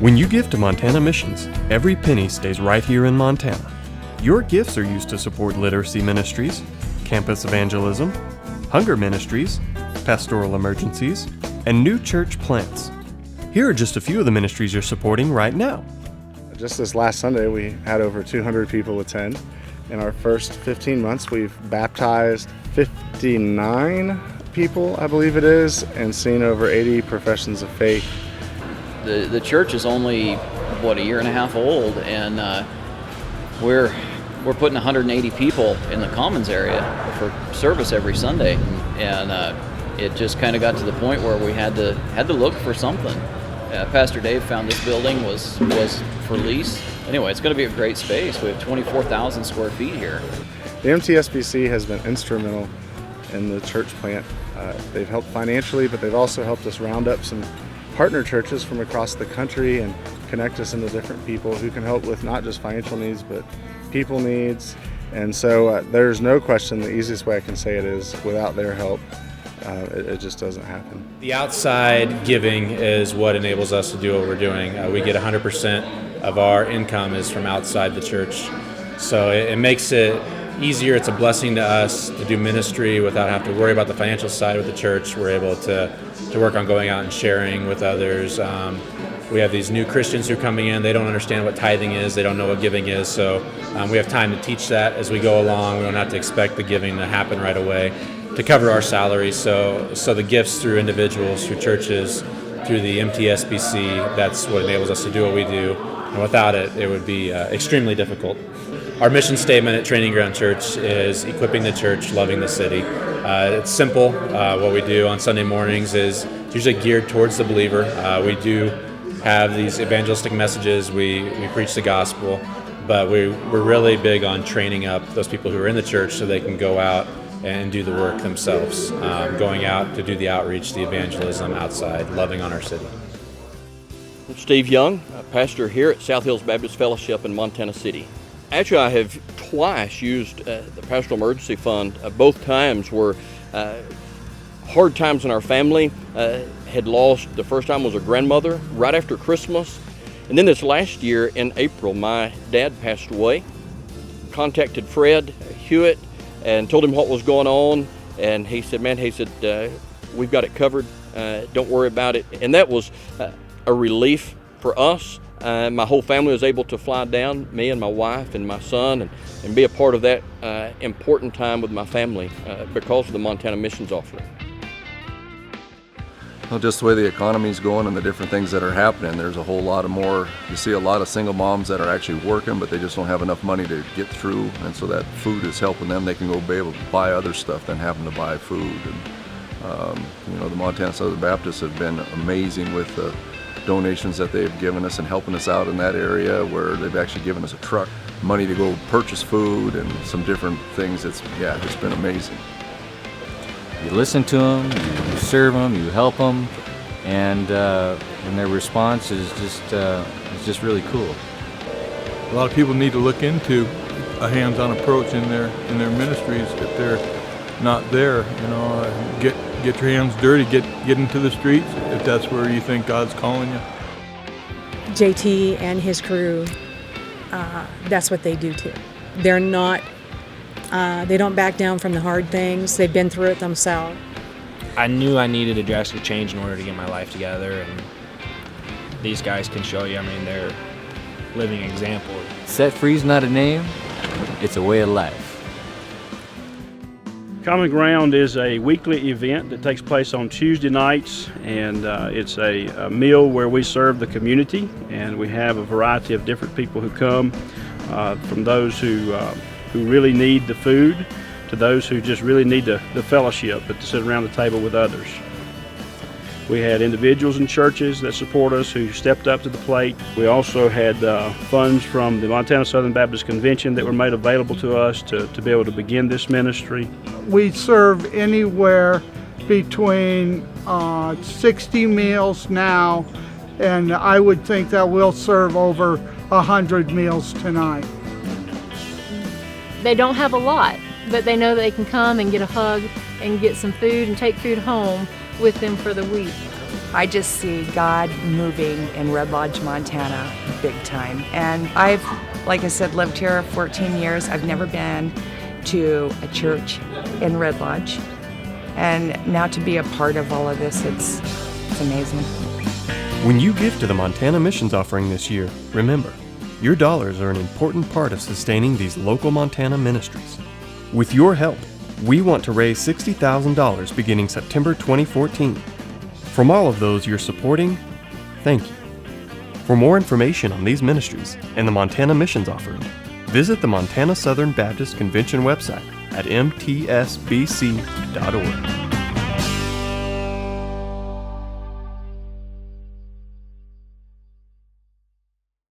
When you give to Montana Missions, every penny stays right here in Montana. Your gifts are used to support literacy ministries, campus evangelism, hunger ministries, pastoral emergencies, and new church plants. Here are just a few of the ministries you're supporting right now. Just this last Sunday, we had over 200 people attend. In our first 15 months, we've baptized 59 people, I believe it is, and seen over 80 professions of faith. The church is only, a year and a half old, and we're putting 180 people in the Commons area for service every Sunday, and it just kind of got to the point where we had to look for something. Pastor Dave found this building was for lease. Anyway, it's going to be a great space. We have 24,000 square feet here. The MTSBC has been instrumental in the church plant. They've helped financially, but they've also helped us round up some partner churches from across the country and connect us into different people who can help with not just financial needs, but people needs. And so there's no question the easiest way I can say it is without their help, it just doesn't happen. The outside giving is what enables us to do what we're doing. We get 100% of our income is from outside the church. So it makes it easier. It's a blessing to us to do ministry without having to worry about the financial side with the church. We're able to work on going out and sharing with others. We have these new Christians who are coming in. They don't understand what tithing is. They don't know what giving is. So we have time to teach that as we go along. We don't have to expect the giving to happen right away to cover our salaries. So the gifts through individuals, through churches, through the MTSBC, that's what enables us to do what we do. And without it, it would be extremely difficult. Our mission statement at Training Ground Church is equipping the church, loving the city. It's simple. What we do on Sunday mornings is usually geared towards the believer. We do have these evangelistic messages. We preach the gospel, but we're really big on training up those people who are in the church so they can go out and do the work themselves, going out to do the outreach, the evangelism outside, loving on our city. I'm Steve Young, pastor here at South Hills Baptist Fellowship in Montana City. Actually, I have twice used the Pastoral Emergency Fund. Both times were hard times in our family. Had lost, the first time was a grandmother right after Christmas. And then this last year in April, my dad passed away. Contacted Fred Hewitt and told him what was going on. And he said, we've got it covered. Don't worry about it. And that was a relief for us. My whole family was able to fly down, me and my wife and my son, and be a part of that important time with my family because of the Montana Missions offering. Well, just the way the economy's going and the different things that are happening, there's a whole lot of more. You see a lot of single moms that are actually working, but they just don't have enough money to get through, and so that food is helping them. They can go be able to buy other stuff than having to buy food. And the Montana Southern Baptists have been amazing with the donations that they've given us and helping us out in that area, where they've actually given us a truck, money to go purchase food and some different things. It's been amazing. You listen to them, you serve them, you help them, and their response is just really cool. A lot of people need to look into a hands-on approach in their ministries if they're not there. Get your hands dirty, get into the streets if that's where you think God's calling you. JT and his crew, that's what they do too. They're not. They don't back down from the hard things. They've been through it themselves. I knew I needed a drastic change in order to get my life together, and these guys can show you. They're living example. Set Free's not a name, it's a way of life. Common Ground is a weekly event that takes place on Tuesday nights, and it's a meal where we serve the community, and we have a variety of different people who come, from those who really need the food to those who just really need the fellowship, but to sit around the table with others. We had individuals and churches that support us who stepped up to the plate. We also had funds from the Montana Southern Baptist Convention that were made available to us to be able to begin this ministry. We serve anywhere between 60 meals now, and I would think that we'll serve over 100 meals tonight. They don't have a lot, but they know they can come and get a hug and get some food and take food home with them for the week. I just see God moving in Red Lodge, Montana, big time. And I've, like I said, lived here 14 years. I've never been to a church in Red Lodge. And now to be a part of all of this, it's amazing. When you give to the Montana Missions Offering this year, remember, your dollars are an important part of sustaining these local Montana ministries. With your help, we want to raise $60,000 beginning September 2014. From all of those you're supporting, thank you. For more information on these ministries and the Montana Missions Offering, visit the Montana Southern Baptist Convention website at mtsbc.org.